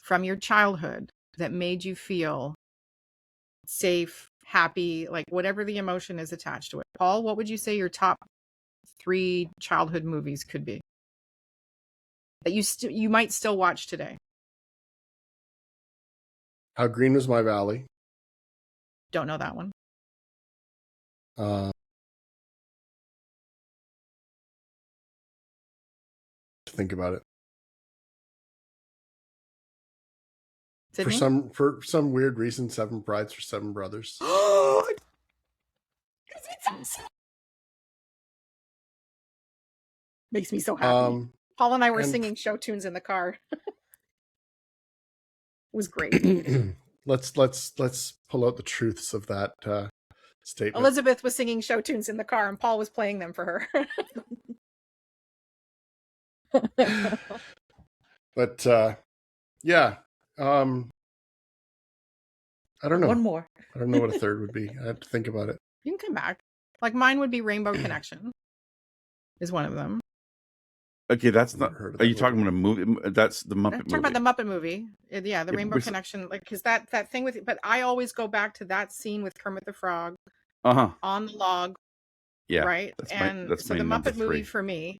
from your childhood that made you feel safe, happy, like whatever the emotion is attached to it. Paul, what would you say your top 3 childhood movies could be that you might still watch today? How Green Was My Valley. Don't know that one. Think about it. Sydney? For some weird reason, Seven Brides for Seven Brothers. Makes me so happy. Paul and I were singing show tunes in the car. It was great. let's pull out the truths of that statement. Elizabeth was singing show tunes in the car, and Paul was playing them for her. But yeah, I don't know. One more. I don't know what a third would be. I have to think about it. You can come back. Like mine would be Rainbow Connection. Is one of them. Okay, that's not. Heard of Are that you talking about a movie? That's the Muppet I'm movie. talking about the Muppet movie. Yeah, the Rainbow Connection. Like, because that thing with. But I always go back to that scene with Kermit the Frog. On the log. Yeah. Right. That's so the Muppet movie for me.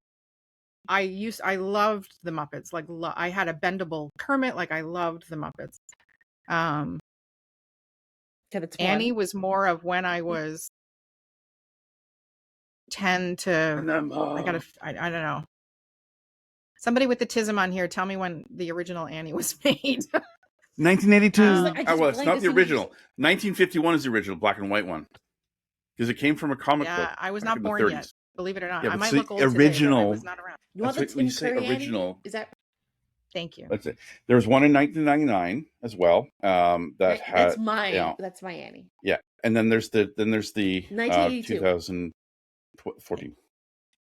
I loved the Muppets. Like I had a bendable Kermit. Like I loved the Muppets. Annie was more of when I was 10 to. I don't know. Somebody with the tism on here, tell me when the original Annie was made. 1982. Well, it's not the original. 1951 is the original black and white one. Because it came from a comic book. Yeah, I was not born yet. Believe it or not. Yeah, I might look old original. Today, but I was not around. You want the Tim Curry original? Annie? Is that? Thank you. That's it. There was one in 1999 as well. That's mine. You know, that's my Annie. Yeah, and then there's the 2014.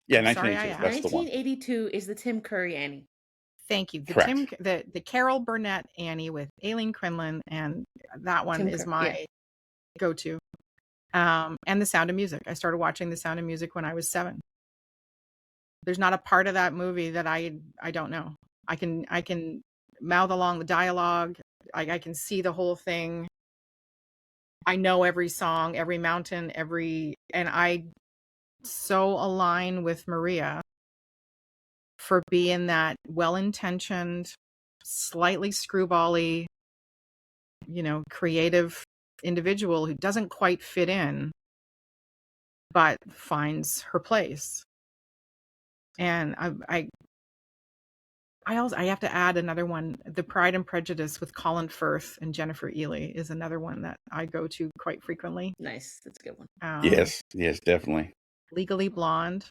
Yeah, 1982. That's the one. 1982 is the Tim Curry Annie. Thank you. The Carol Burnett Annie with Aileen Quinlan, and that one is my go-to. And The Sound of Music. I started watching The Sound of Music when I was 7. There's not a part of that movie that I don't know. I can mouth along the dialogue. I can see the whole thing. I know every song, every mountain, and I so align with Maria for being that well-intentioned, slightly screwball-y, creative individual who doesn't quite fit in, but finds her place. And I have to add another one. The Pride and Prejudice with Colin Firth and Jennifer Ely is another one that I go to quite frequently. Nice, that's a good one. Yes, definitely. Legally Blonde,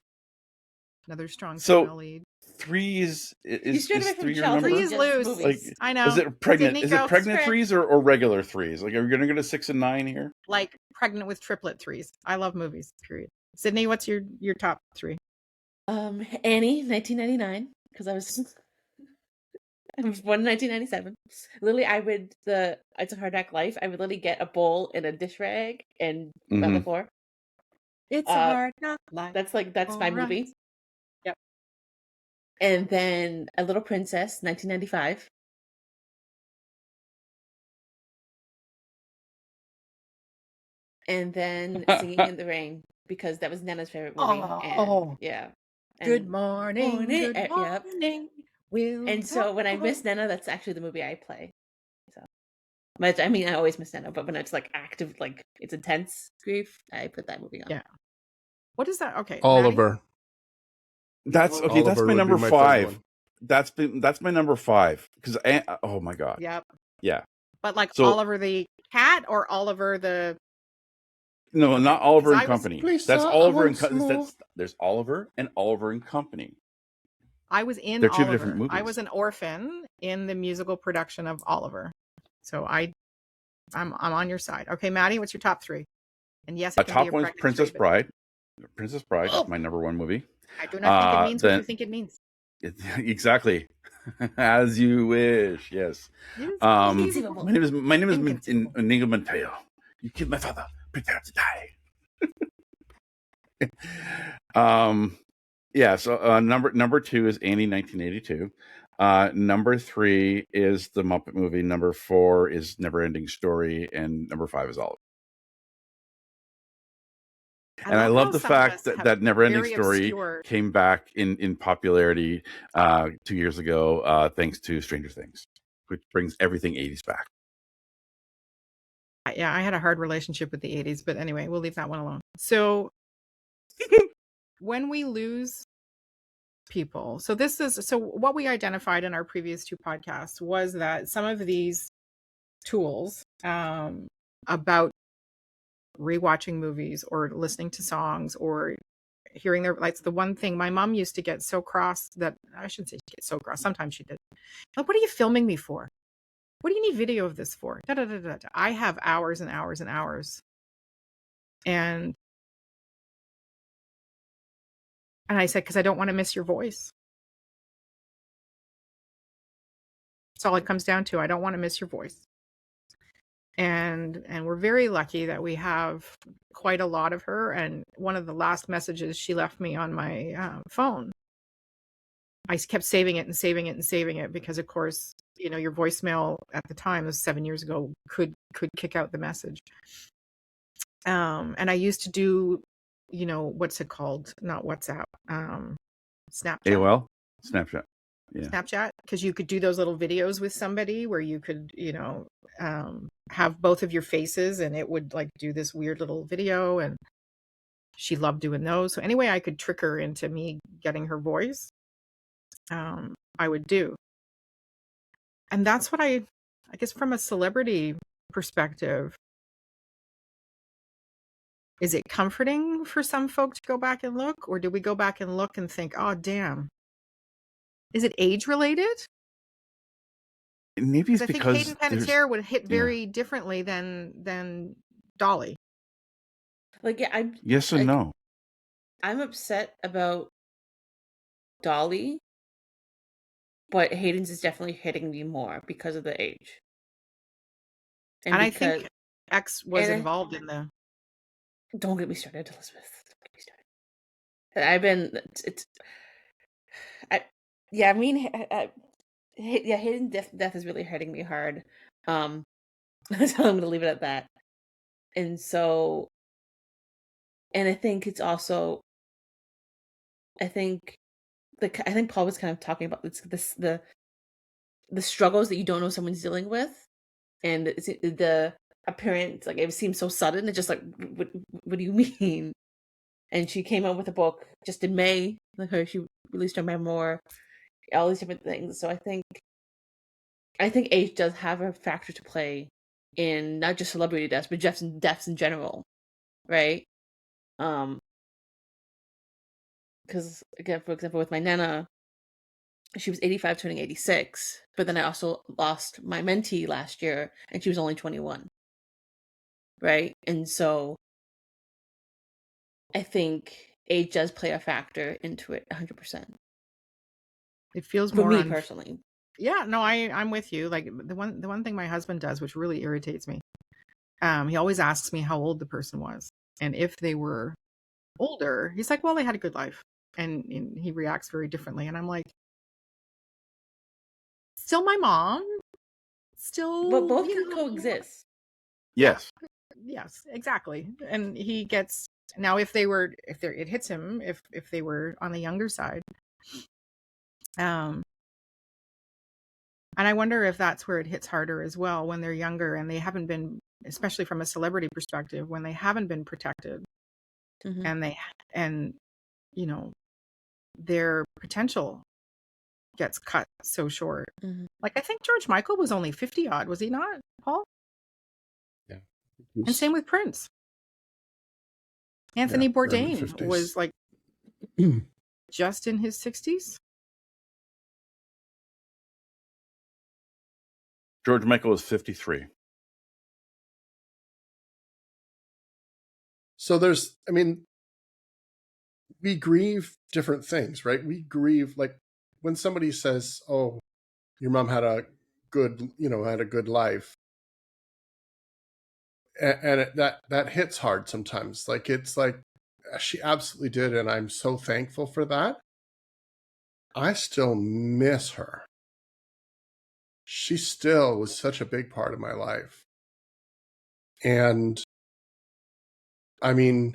another strong female lead. 3 is 3 your number? 3 is loose. Like, I know. Is it pregnant? Is it pregnant 3s or regular 3s? Like, are we going to go to 6 and 9 here? Like pregnant with triplet 3s. I love movies. Period. Sydney, what's your top 3? Annie, 1999, because I was born in 1997. Literally, It's a Hard Knock Life. I would literally get a bowl and a dish rag and on the floor. It's a hard knock life. That's my movie. Yep. And then A Little Princess, 1995. And then Singing in the Rain, because that was Nana's favorite movie. Yeah. Good morning. Good morning. And so when I miss Nana, that's actually the movie I play. So, but I mean, I always miss Nana, but when it's like active, like it's intense grief, I put that movie on. Yeah. What is that? Okay. Oliver. Maddie? That's my number 5. That's my number 5 because oh my god. Yep. Yeah. But like Oliver the cat or Oliver the. No, not Oliver and Company. That's Oliver and Company. There's Oliver and Oliver and Company. I was in They're 2 Oliver. different movies. I was an orphan in the musical production of Oliver. So I'm on your side. Okay, Maddie, what's your top 3? And yes, it can top be a one is Princess Bride. Princess Bride is my number 1 movie. I do not think it means what you think it means. Exactly. As you wish. Yes. My name is Inigo Montoya. You killed my father. Prepare to die. Yeah. So number 2 is Annie, 1982. Number 3 is the Muppet movie. Number 4 is Never Ending Story, and number 5 is Oliver. I And I love love how the some of fact us that have that Neverending very Story obscure. came back in popularity 2 years ago, thanks to Stranger Things, which brings everything 80s back. Yeah, I had a hard relationship with the 80s, but anyway, we'll leave that one alone. So when we lose people, so what we identified in our previous two podcasts was that some of these tools about rewatching movies or listening to songs or hearing their, like, the one thing my mom used to get so cross, that I shouldn't say she gets so cross, sometimes she did, like, what are you filming me for? What do you need video of this for? Da, da, da, da, da. I have hours and hours and hours. And I said, because I don't want to miss your voice. That's all it comes down to. I don't want to miss your voice. And we're very lucky that we have quite a lot of her. And one of the last messages she left me on my phone, I kept saving it and saving it and saving it because, of course, you know, your voicemail at the time, was 7 years ago, could kick out the message. And I used to do, you know, what's it called? Not WhatsApp, Snapchat. AOL? Snapchat. Yeah. Snapchat, because you could do those little videos with somebody where you could, you know, have both of your faces and it would like do this weird little video, and she loved doing those. So anyway, I could trick her into me getting her voice, I would do. And that's what I guess from a celebrity perspective, is it comforting for some folk to go back and look, or do we go back and look and think, oh, damn, is it age related? Maybe it's I think because Hayden Panettiere would hit very differently than Dolly. Like, yeah, yes and no. I'm upset about Dolly, but Hayden's is definitely hitting me more because of the age. And I think X was involved in the. Don't get me started, Elizabeth. Don't get me started. I've been. Yeah, I mean, yeah, Hayden's death is really hurting me hard. So I'm gonna leave it at that. And so, and I think it's also, I think Paul was kind of talking about the struggles that you don't know someone's dealing with, and the appearance, like, it seems so sudden. It's just like, what do you mean? And she came out with a book just in May. She released her memoir, all these different things. So I think age does have a factor to play in not just celebrity deaths, but deaths in general, right? Because, again, for example, with my Nana, she was 85 turning 86, but then I also lost my mentee last year, and she was only 21, right? And so I think age does play a factor into it 100%. It feels for more me personally. Yeah, no, I'm with you. Like, the one thing my husband does, which really irritates me, he always asks me how old the person was, and if they were older, he's like, well, they had a good life, and he reacts very differently, and I'm like, still my mom, still, But both can coexist. Yes. Yes, exactly. And he gets, now if it hits him if they were on the younger side, and I wonder if that's where it hits harder as well, when they're younger and they haven't been, especially from a celebrity perspective, when they haven't been protected, Mm-hmm. and you know, their potential gets cut so short. Mm-hmm. Like, I think George Michael was only 50 odd, was he not, Paul? Yeah. And same with Prince. Anthony Bourdain was like just in his 60s. George Michael was 53. So we grieve different things, right? We grieve, like, when somebody says, oh, your mom had a good life. And that hits hard sometimes. Like, it's like, she absolutely did. And I'm so thankful for that. I still miss her. She still was such a big part of my life. And I mean,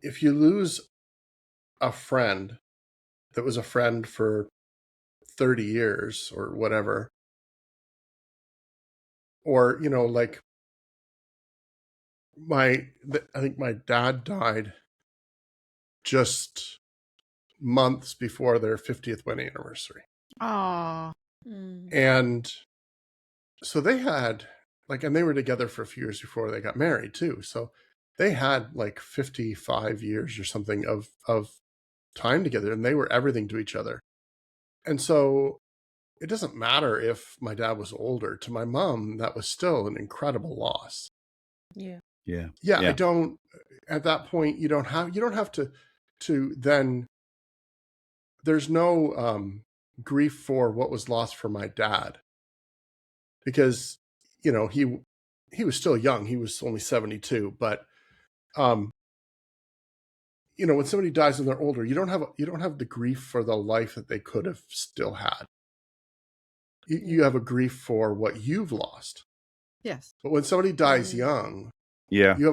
if you lose a friend that was a friend for 30 years or whatever, or, you know, like I think my dad died just months before their 50th wedding anniversary. Oh, And so they had and they were together for a few years before they got married too. So they had like 55 years or something of time together, and they were everything to each other. And so it doesn't matter if my dad was older. To my mom, that was still an incredible loss. Yeah. Yeah, I don't, at that point, you don't have to then, there's no grief for what was lost for my dad, because, you know, he was still young. He was only 72, but you know, when somebody dies and they're older, you don't have the grief for the life that they could have still had. You have a grief for what you've lost. yes. But when somebody dies young, Yeah. you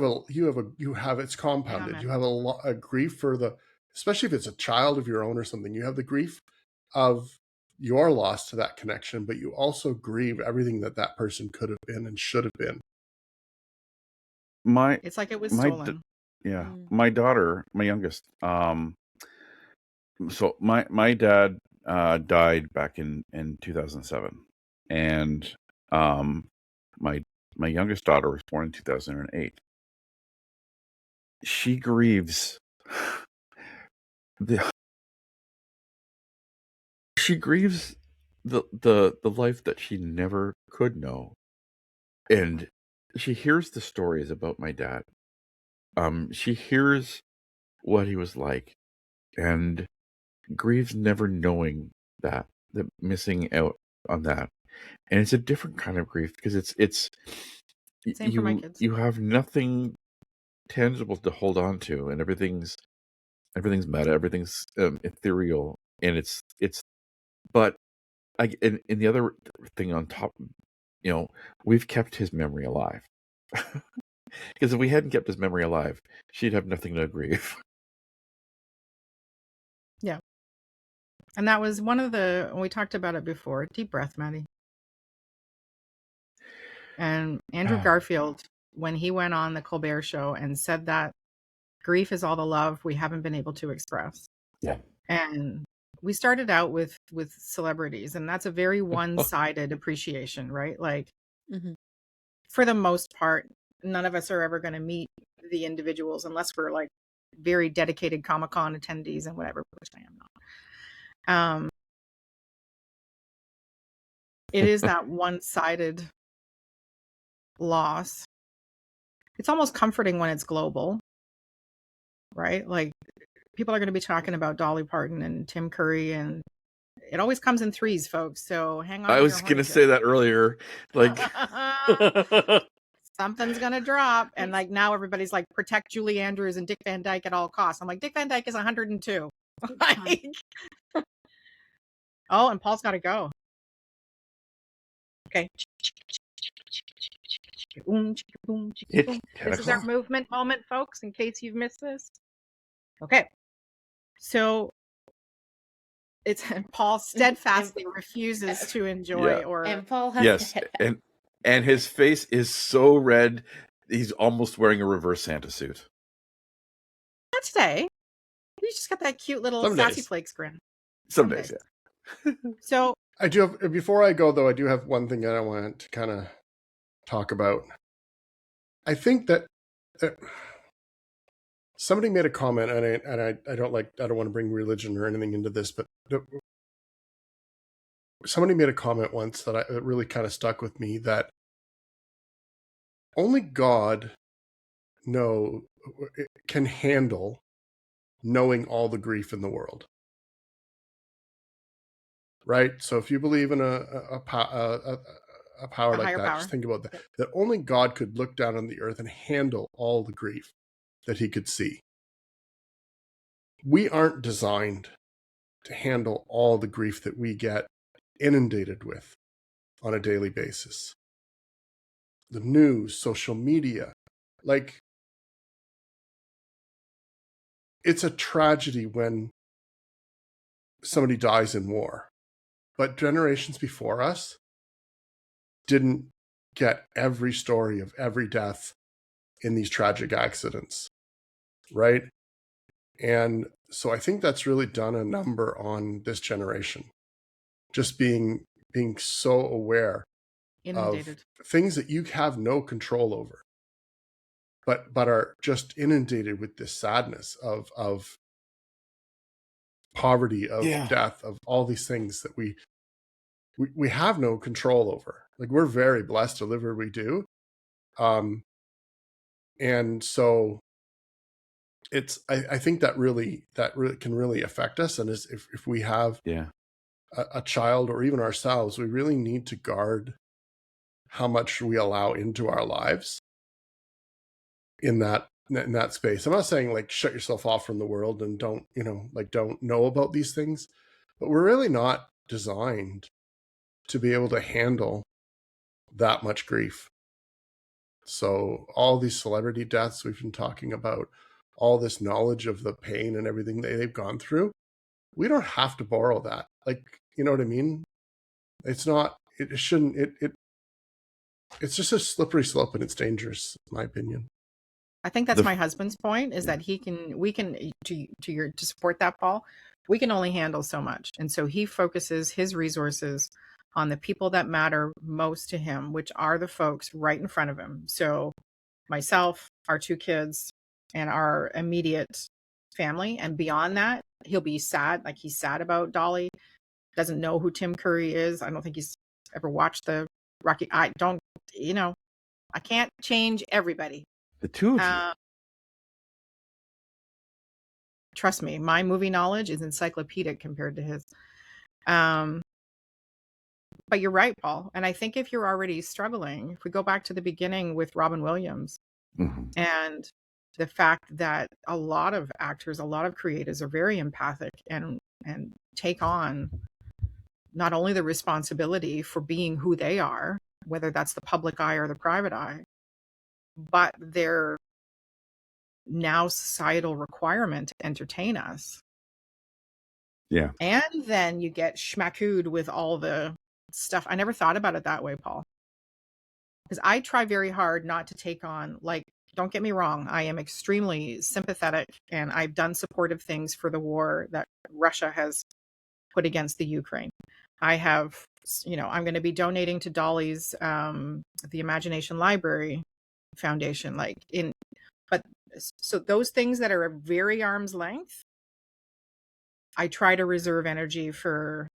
have it's compounded. Amen. You have a grief for especially if it's a child of your own or something. You have the grief of your loss to that connection, but you also grieve everything that person could have been and should have been. It's like it was my stolen. my daughter, my youngest, so my dad died back in 2007, and my youngest daughter was born in 2008. She grieves the life that she never could know, and she hears the stories about my dad. She hears what he was like, and grieves never knowing that, missing out on that. And it's a different kind of grief, because it's Same for my kids. you have nothing tangible to hold on to, and everything's meta, everything's ethereal, and it's but and the other thing on top, you know, we've kept his memory alive. Because if we hadn't kept his memory alive, she'd have nothing to grieve. Yeah. And that was one of we talked about it before. Deep breath, Maddie. And Andrew Garfield, when he went on the Colbert Show and said that grief is all the love we haven't been able to express. Yeah. And we started out with celebrities, and that's a very one-sided appreciation, right? Like, for the most part, none of us are ever going to meet the individuals unless we're like very dedicated Comic-Con attendees and whatever, which I am not. It is that one-sided loss. It's almost comforting when it's global, right? Like, people are going to be talking about Dolly Parton and Tim Curry, and it always comes in threes, folks. So hang on. I was going to say that earlier. Like, something's going to drop. And like now everybody's like, protect Julie Andrews and Dick Van Dyke at all costs. I'm like, Dick Van Dyke is 102. Like, oh, and Paul's got to go. Okay. This is our movement moment, folks, in case you've missed this. Okay. So it's Paul steadfastly refuses to enjoy and Paul has and his face is so red, he's almost wearing a reverse Santa suit. Not today. You just got that cute little sassy flakes grin. Some days, yeah. So I do have, before I go though, I do have one thing that I want to kind of talk about. I think that somebody made a comment, and I don't want to bring religion or anything into this, but somebody made a comment once that really kind of stuck with me, that only God can handle knowing all the grief in the world. Right? So if you believe in a power like that, just think about that. That only God could look down on the earth and handle all the grief that he could see. We aren't designed to handle all the grief that we get inundated with on a daily basis. The news, social media, like, it's a tragedy when somebody dies in war, but generations before us didn't get every story of every death in these tragic accidents, right? And so I think that's really done a number on this generation, just being so aware Inundated. of things that you have no control over, but are just inundated with this sadness of poverty, of death, of all these things that we have no control over. Like, we're very blessed to live where we do. And so it's, I think that really can really affect us. And if we have a child or even ourselves, we really need to guard how much we allow into our lives in that space. I'm not saying like shut yourself off from the world and don't know about these things, but we're really not designed to be able to handle that much grief. So all these celebrity deaths we've been talking about, all this knowledge of the pain and everything they've gone through, we don't have to borrow that. Like, you know what I mean? It's not, it shouldn't, it's just a slippery slope, and it's dangerous, in my opinion. I think that's my husband's point, is that we can to support that, Paul, we can only handle so much. And so he focuses his resources on the people that matter most to him, which are the folks right in front of him. So myself, our 2 kids, and our immediate family. And beyond that, he'll be sad. Like, he's sad about Dolly, doesn't know who Tim Curry is. I don't think he's ever watched the Rocky. I can't change everybody. The 2 of you. Trust me, my movie knowledge is encyclopedic compared to his. But you're right, Paul. And I think if you're already struggling, if we go back to the beginning with Robin Williams, and the fact that a lot of actors, a lot of creatives are very empathic and take on not only the responsibility for being who they are, whether that's the public eye or the private eye, but their now societal requirement to entertain us. Yeah. And then you get schmackooed with all the stuff. I never thought about it that way, Paul. Because I try very hard not to take on, like, don't get me wrong, I am extremely sympathetic, and I've done supportive things for the war that Russia has put against the Ukraine. I have, I'm going to be donating to Dolly's, the Imagination Library Foundation, but so those things that are very arm's length, I try to reserve energy for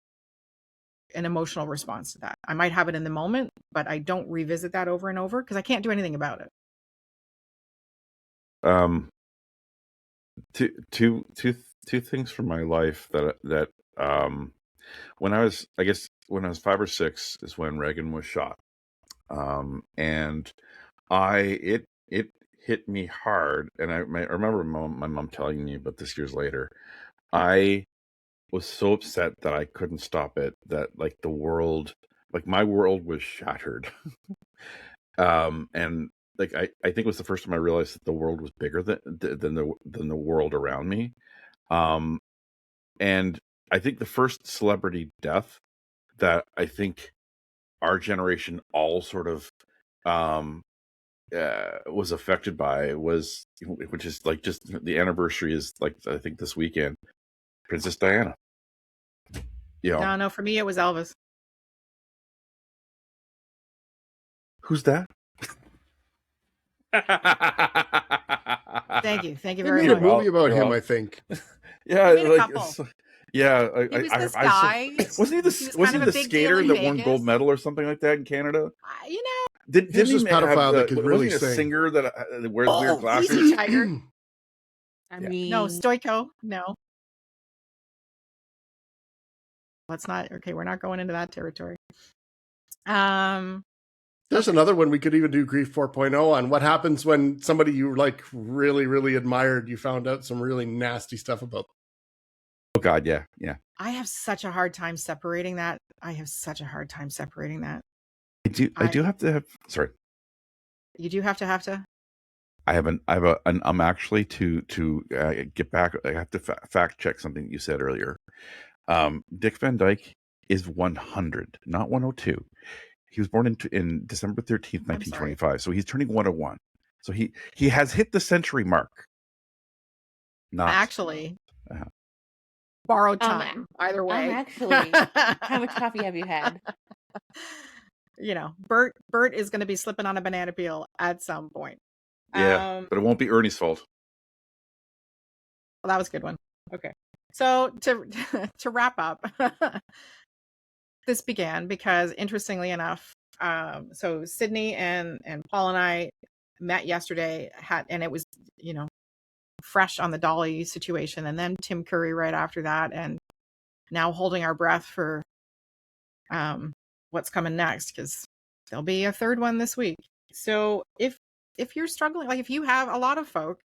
an emotional response to that. I might have it in the moment, but I don't revisit that over and over because I can't do anything about it. Two things from my life that when I was 5 or 6 is when Reagan was shot, and it hit me hard, and I remember my mom telling me about this years later. I was so upset that I couldn't stop it, that like the world, like my world was shattered. And like I think it was the first time I realized that the world was bigger than the world around me. And I think the first celebrity death that I think our generation all sort of was affected by which is like, just the anniversary is like, I think this weekend, Princess Diana. No, for me it was Elvis. Who's that? Thank you They very made much. a movie about him, I think. Yeah, They made a couple. Yeah, He was this guy. Wasn't he the skater that won gold medal or something like that in Canada? Didn't He's this he pedophile that could really wasn't he a sing. singer that wears weird glasses? Easy Tiger. I mean, No, Stoico. No. Let's not. Okay, we're not going into that territory. There's another one we could even do Grief 4.0 on. What happens when somebody you like really, really admired, you found out some really nasty stuff about? Oh God, yeah. I have such a hard time separating that. I do have to have. Sorry. You do have to. I'm actually to get back. I have to fact check something you said earlier. Dick Van Dyke is 100, not 102. He was born in December 13th, 1925. So he's turning 101. So he has hit the century mark. Not actually borrowed time. Either way. Actually, how much coffee have you had? You know, Bert is going to be slipping on a banana peel at some point. Yeah, but it won't be Ernie's fault. Well, that was a good one. Okay. So to wrap up, this began because, interestingly enough, so Sydney and Paul and I met yesterday, and it was, you know, fresh on the Dolly situation, and then Tim Curry right after that, and now holding our breath for what's coming next, because there'll be a third one this week. So if you're struggling, like if you have, a lot of folk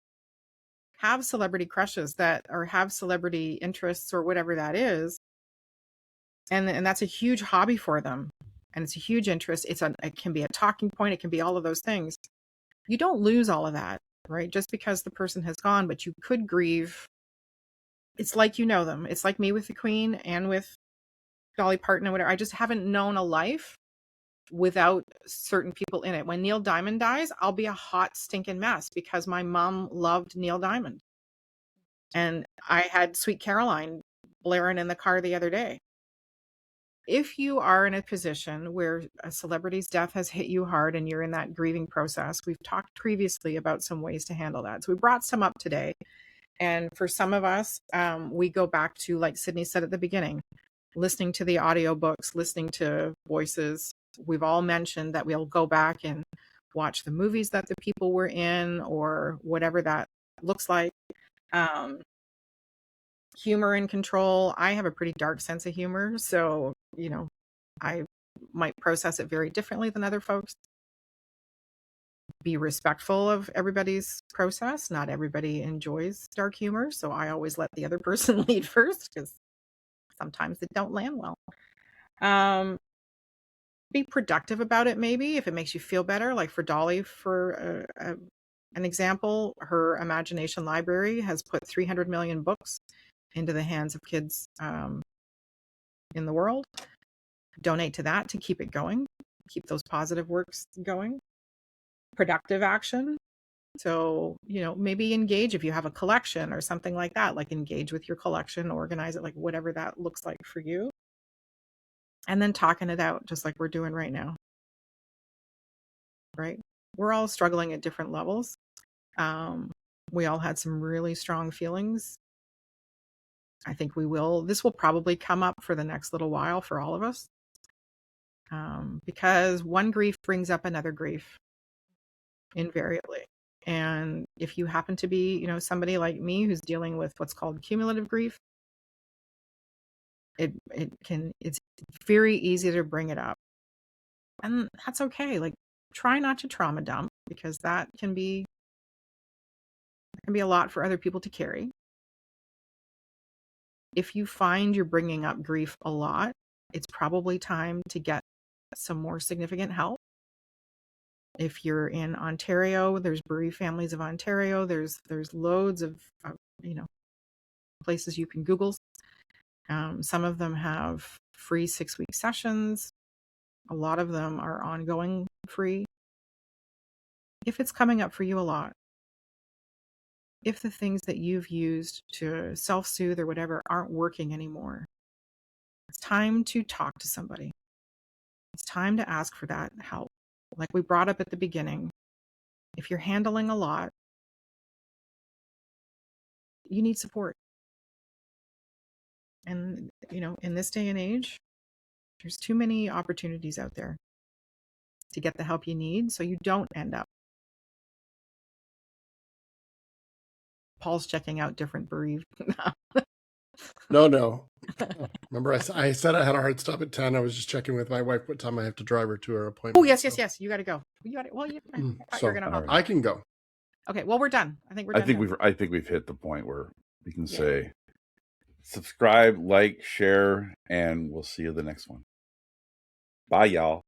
have celebrity crushes or have celebrity interests or whatever that is, and that's a huge hobby for them, and it's a huge interest. It can be a talking point. It can be all of those things. You don't lose all of that, right? Just because the person has gone, but you could grieve. It's like, you know them. It's like me with the Queen and with Dolly Parton and whatever. I just haven't known a life without certain people in it. When Neil Diamond dies, I'll be a hot stinking mess because my mom loved Neil Diamond. And I had Sweet Caroline blaring in the car the other day. If you are in a position where a celebrity's death has hit you hard and you're in that grieving process, we've talked previously about some ways to handle that. So we brought some up today. And for some of us, we go back to, like Sydney said at the beginning, listening to the audiobooks, listening to voices. We've all mentioned that we'll go back and watch the movies that the people were in, or whatever that looks like. Humor and control. I have a pretty dark sense of humor, so, you know, I might process it very differently than other folks. Be respectful of everybody's process. Not everybody enjoys dark humor, so I always let the other person lead first, because sometimes it don't land well. Be productive about it, maybe, if it makes you feel better. Like for Dolly, for an example, her imagination library has put 300 million books into the hands of kids in the world. Donate to that to keep it going, keep those positive works going. Productive action. So, you know, maybe engage if you have a collection or something like that, like engage with your collection, organize it, like whatever that looks like for you. And then talking it out, just like we're doing right now. Right? We're all struggling at different levels. We all had some really strong feelings. I think this will probably come up for the next little while for all of us. Because one grief brings up another grief, invariably. And if you happen to be, you know, somebody like me who's dealing with what's called cumulative grief, it's very easy to bring it up. And that's okay. Like, try not to trauma dump, because that can be a lot for other people to carry. If you find you're bringing up grief a lot, it's probably time to get some more significant help. If you're in Ontario, there's Bereaved Families of Ontario. There's loads of you know, places you can Google. Some of them have free 6-week sessions. A lot of them are ongoing free. If it's coming up for you a lot, if the things that you've used to self-soothe or whatever aren't working anymore, it's time to talk to somebody. It's time to ask for that help. Like we brought up at the beginning, if you're handling a lot, you need support. And, you know, in this day and age, there's too many opportunities out there to get the help you need so you don't end up. Paul's checking out different bereaved. No. Remember, I said I had a hard stop at 10. I was just checking with my wife what time I have to drive her to her appointment. Oh, yes. You got to go. You got it. Well, I can go. Okay. Well, we're done. I think we're done. I think we've hit the point where we can say subscribe, like, share, and we'll see you the next one. Bye, y'all.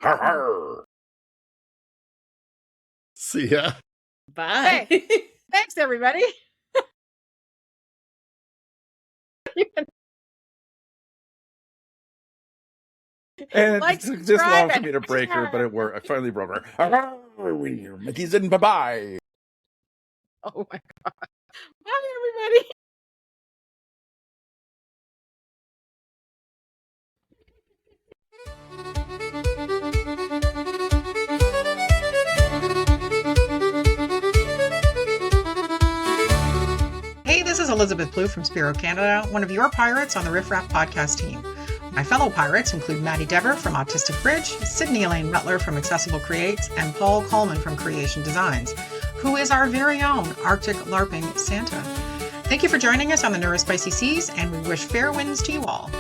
Har har. See ya. Bye. Thanks, everybody. And Like, it took this long subscribe, for me to break her, but it worked. I finally broke her. Mickey's in. Bye-bye. Oh my God. Bye, everybody. Hey, this is Elizabeth Blue from Spiro Canada, one of your pirates on the Riff Raff podcast team. My fellow pirates include Maddie Dever from Autistic Bridge, Sydney Elaine Butler from Accessible Creates, and Paul Coleman from Creation Designs, who is our very own Arctic LARPing Santa. Thank you for joining us on the Neurospicy Seas, and we wish fair winds to you all.